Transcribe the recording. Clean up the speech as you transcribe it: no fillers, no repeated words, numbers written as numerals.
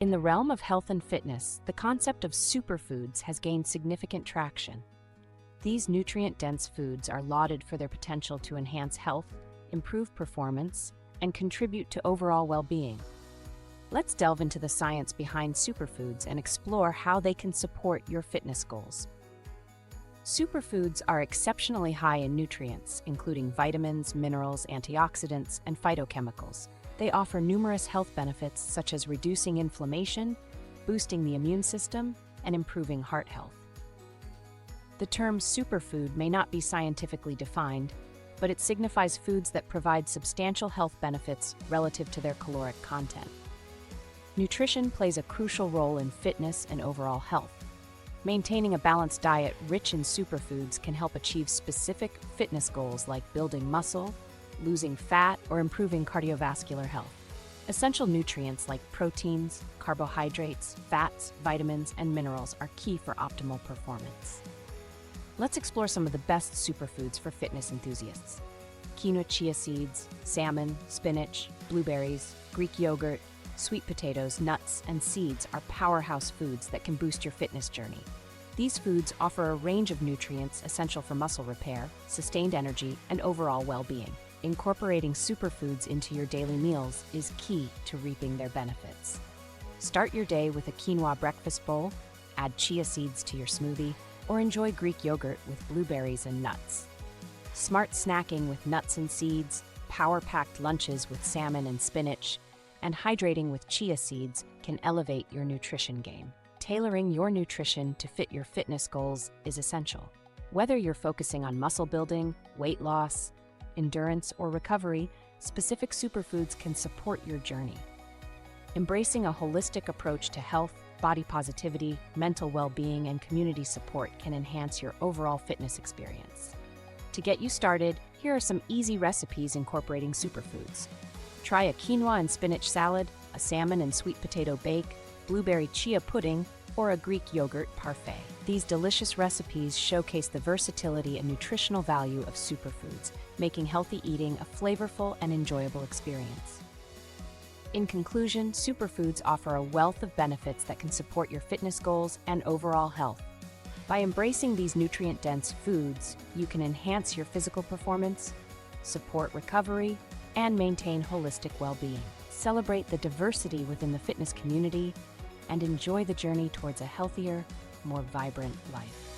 In the realm of health and fitness, the concept of superfoods has gained significant traction. These nutrient-dense foods are lauded for their potential to enhance health, improve performance, and contribute to overall well-being. Let's delve into the science behind superfoods and explore how they can support your fitness goals. Superfoods are exceptionally high in nutrients, including vitamins, minerals, antioxidants, and phytochemicals. They offer numerous health benefits such as reducing inflammation, boosting the immune system, and improving heart health. The term superfood may not be scientifically defined, but it signifies foods that provide substantial health benefits relative to their caloric content. Nutrition plays a crucial role in fitness and overall health. Maintaining a balanced diet rich in superfoods can help achieve specific fitness goals like building muscle, losing fat, or improving cardiovascular health. Essential nutrients like proteins, carbohydrates, fats, vitamins, and minerals are key for optimal performance. Let's explore some of the best superfoods for fitness enthusiasts. Quinoa chia seeds, salmon, spinach, blueberries, Greek yogurt, sweet potatoes, nuts, and seeds are powerhouse foods that can boost your fitness journey. These foods offer a range of nutrients essential for muscle repair, sustained energy, and overall well-being. Incorporating superfoods into your daily meals is key to reaping their benefits. Start your day with a quinoa breakfast bowl, add chia seeds to your smoothie, or enjoy Greek yogurt with blueberries and nuts. Smart snacking with nuts and seeds, power-packed lunches with salmon and spinach, and hydrating with chia seeds can elevate your nutrition game. Tailoring your nutrition to fit your fitness goals is essential. Whether you're focusing on muscle building, weight loss, endurance, or recovery, specific superfoods can support your journey. Embracing a holistic approach to health, body positivity, mental well-being, and community support can enhance your overall fitness experience. To get you started, here are some easy recipes incorporating superfoods. Try a quinoa and spinach salad, a salmon and sweet potato bake, blueberry chia pudding, or a Greek yogurt parfait. These delicious recipes showcase the versatility and nutritional value of superfoods, making healthy eating a flavorful and enjoyable experience. In conclusion, superfoods offer a wealth of benefits that can support your fitness goals and overall health. By embracing these nutrient-dense foods, you can enhance your physical performance, support recovery, and maintain holistic well-being. Celebrate the diversity within the fitness community and enjoy the journey towards a healthier, more vibrant life.